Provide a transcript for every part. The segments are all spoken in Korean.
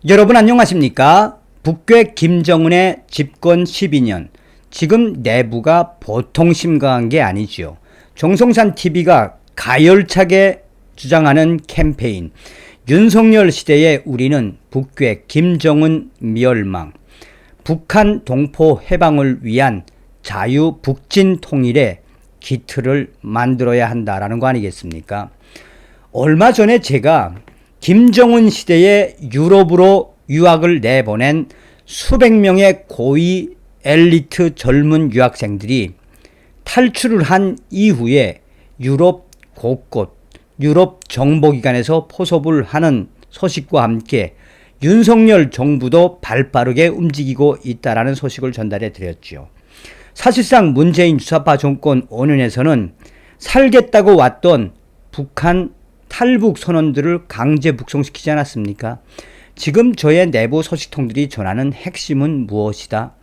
여러분 안녕하십니까? 북괴 김정은의 집권 12년. 지금 내부가 보통 심각한 게 아니지요. 정성산 TV가 가열차게 주장하는 캠페인. 윤석열 시대에 우리는 북괴 김정은 멸망. 북한 동포 해방을 위한 자유 북진 통일의 기틀을 만들어야 한다라는 거 아니겠습니까? 얼마 전에 제가 김정은 시대에 유럽으로 유학을 내보낸 수백 명의 고위 엘리트 젊은 유학생들이 탈출을 한 이후에 유럽 곳곳 유럽 정보기관에서 포섭을 하는 소식과 함께 윤석열 정부도 발빠르게 움직이고 있다라는 소식을 전달해 드렸죠. 사실상 문재인 주사파 정권 5년에서는 살겠다고 왔던 북한 탈북 선언들을 강제 북송시키지 않았습니까? 지금 저의 내부 소식통들이 전하는 핵심은 무엇이다?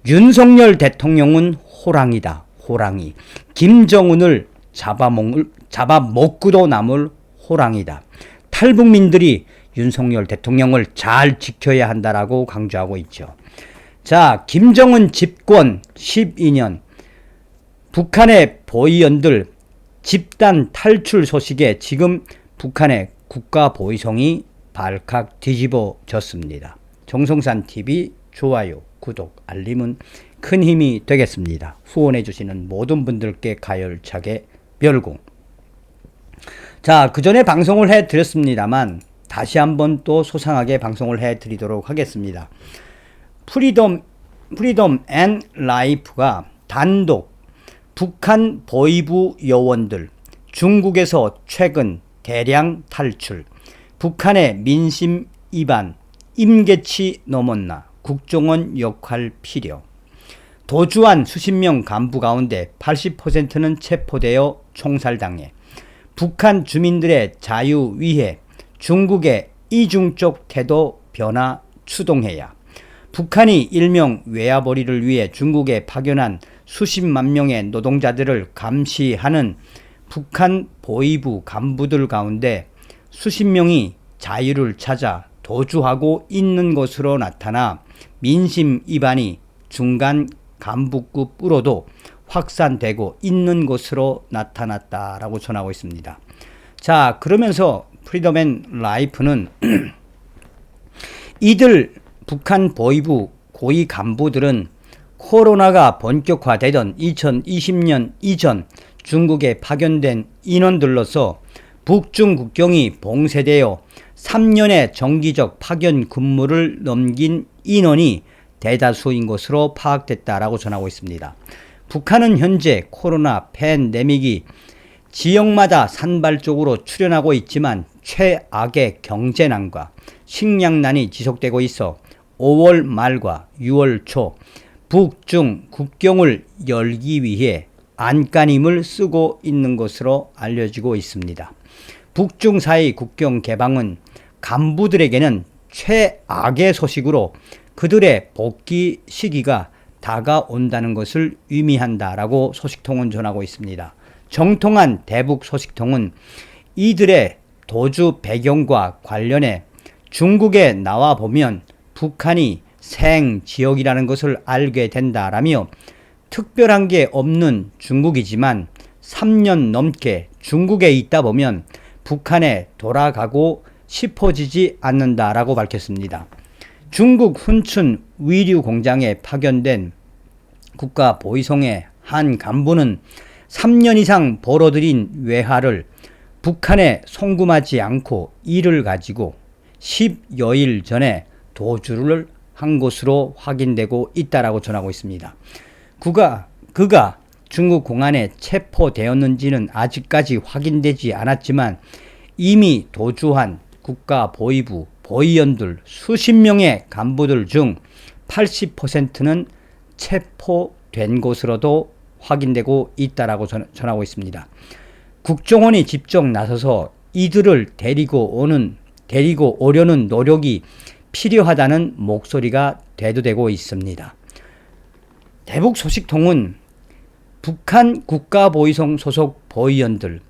윤석열 대통령은 호랑이다. 호랑이. 김정은을 잡아먹고도 남을 호랑이다. 탈북민들이 윤석열 대통령을 잘 지켜야 한다라고 강조하고 있죠. 자, 김정은 집권 12년 북한의 보위원들 집단 탈출 소식에 지금 북한의 국가보위성이 발칵 뒤집어졌습니다. 정성산TV 좋아요, 구독, 알림은 큰 힘이 되겠습니다. 후원해 주시는 모든 분들께 가열차게 멸공. 자, 그 전에 방송을 해드렸습니다만 다시 한번 또 소상하게 방송을 해드리도록 하겠습니다. 프리덤 앤 라이프가 단독 북한 보위부 요원들 중국에서 최근 대량 탈출, 북한의 민심 위반, 임계치 넘었나, 국정원 역할 필요. 도주한 수십 명 간부 가운데 80%는 체포되어 총살당해 북한 주민들의 자유 위해 중국의 이중적 태도 변화 추동해야. 북한이 일명 외화벌이를 위해 중국에 파견한 수십만 명의 노동자들을 감시하는 북한 보위부 간부들 가운데 수십 명이 자유를 찾아 도주하고 있는 것으로 나타나 민심 위반이 중간 간부급으로도 확산되고 있는 것으로 나타났다라고 전하고 있습니다. 자, 그러면서 프리덤 앤 라이프는 이들 북한 보위부 고위 간부들은 코로나가 본격화되던 2020년 이전 중국에 파견된 인원들로서 북중 국경이 봉쇄되어 3년의 정기적 파견 근무를 넘긴 인원이 대다수인 것으로 파악됐다라고 전하고 있습니다. 북한은 현재 코로나 팬데믹이 지역마다 산발적으로 출현하고 있지만 최악의 경제난과 식량난이 지속되고 있어 5월 말과 6월 초 북중 국경을 열기 위해 안간힘을 쓰고 있는 것으로 알려지고 있습니다. 북중 사이 국경 개방은 간부들에게는 최악의 소식으로 그들의 복귀 시기가 다가온다는 것을 의미한다라고 소식통은 전하고 있습니다. 정통한 대북 소식통은 이들의 도주 배경과 관련해 중국에 나와 보면 북한이 생지역이라는 것을 알게 된다라며 특별한 게 없는 중국이지만 3년 넘게 중국에 있다 보면 북한에 돌아가고 싶어지지 않는다라고 밝혔습니다. 중국 훈춘 위류 공장에 파견된 국가보위성의 한 간부는 3년 이상 벌어들인 외화를 북한에 송금하지 않고 이를 가지고 10여일 전에 도주를 한 것으로 확인되고 있다라고 전하고 있습니다. 그가 중국 공안에 체포되었는지는 아직까지 확인되지 않았지만 이미 도주한 국가보위부 보위원들 수십 명의 간부들 중 80%는 체포된 것으로도 확인되고 있다라고 전하고 있습니다. 국정원이 직접 나서서 이들을 데리고 오려는 노력이 필요하다는 목소리가 대두되고 있습니다. 대북 소식통은 북한 국가보위성 소속 보위원들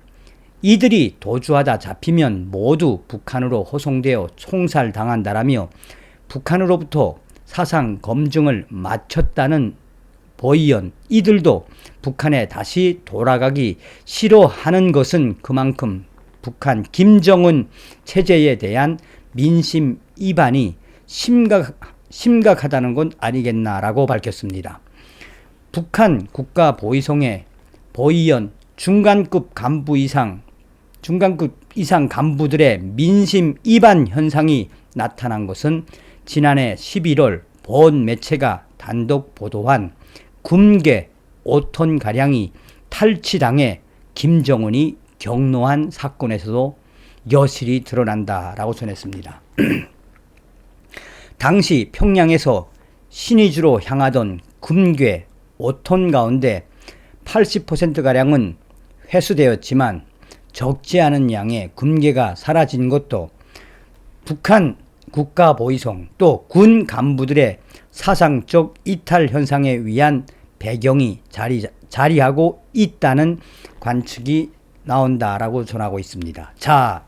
이들이 도주하다 잡히면 모두 북한으로 호송되어 총살당한다라며 북한으로부터 사상 검증을 마쳤다는 보이연 이들도 북한에 다시 돌아가기 싫어하는 것은 그만큼 북한 김정은 체제에 대한 민심 이반이 심각하다는 건 아니겠나라고 밝혔습니다. 북한 국가보위성의 보이연 중간급 이상 간부들의 민심 이반 현상이 나타난 것은 지난해 11월 본 매체가 단독 보도한 금괴 5톤가량이 탈취당해 김정은이 경로한 사건에서도 여실히 드러난다라고 전했습니다. 당시 평양에서 신의주로 향하던 금괴 5톤 가운데 80%가량은 회수되었지만 적지 않은 양의 금괴가 사라진 것도 북한 국가보위성 또 군 간부들의 사상적 이탈 현상에 의한 배경이 자리하고 있다는 관측이 나온다라고 전하고 있습니다. 자,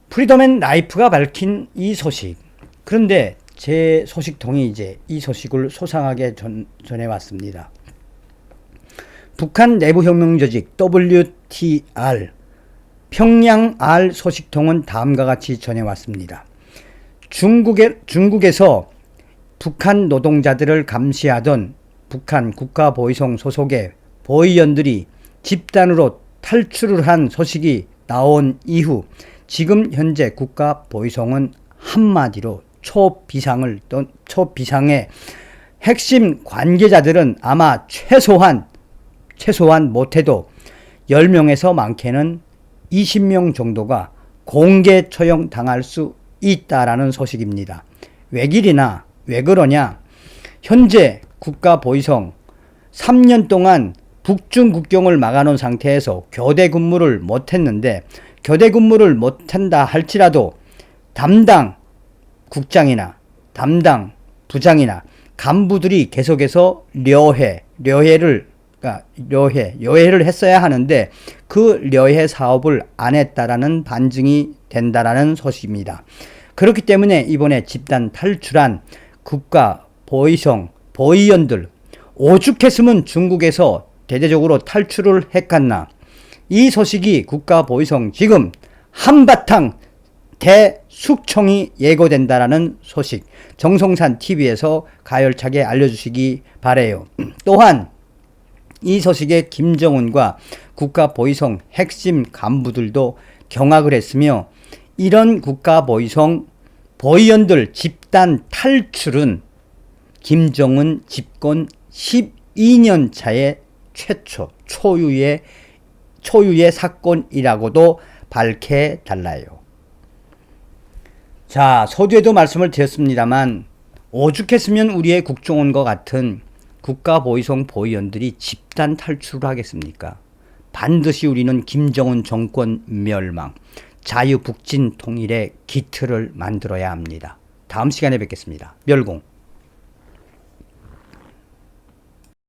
프리덤 앤 라이프가 밝힌 이 소식. 그런데 제 소식통이 이제 이 소식을 소상하게 전해왔습니다. 북한 내부혁명 조직 WTR 평양 R 소식통은 다음과 같이 전해왔습니다. 중국에서 북한 노동자들을 감시하던 북한 국가보위성 소속의 보위원들이 집단으로 탈출을 한 소식이 나온 이후 지금 현재 국가보위성은 한마디로 초비상의 핵심 관계자들은 아마 최소한 못해도 10명에서 많게는 20명 정도가 공개 처형 당할 수 있다라는 소식입니다. 왜길이나 왜 그러냐? 현재 국가보위성 3년 동안 북중 국경을 막아놓은 상태에서 교대 근무를 못했는데 교대 근무를 못한다 할지라도 담당 국장이나 담당 부장이나 간부들이 계속해서 여해를 했어야 하는데 그 여해 사업을 안 했다라는 반증이 된다라는 소식입니다. 그렇기 때문에 이번에 집단 탈출한 국가 보위성 보위원들 오죽했으면 중국에서 대대적으로 탈출을 했겠나. 이 소식이 국가 보위성 지금 한바탕 대숙청이 예고된다라는 소식 정성산 TV에서 가열차게 알려주시기 바래요. 또한 이 소식에 김정은과 국가보위성 핵심 간부들도 경악을 했으며 이런 국가보위성 보위원들 집단 탈출은 김정은 집권 12년 차의 최초 초유의 사건이라고도 밝혀달라요. 자, 서두에도 말씀을 드렸습니다만 오죽했으면 우리의 국정원과 같은 국가보위성 보위원들이 집단 탈출을 하겠습니까? 반드시 우리는 김정은 정권 멸망, 자유북진 통일의 기틀을 만들어야 합니다. 다음 시간에 뵙겠습니다. 멸공.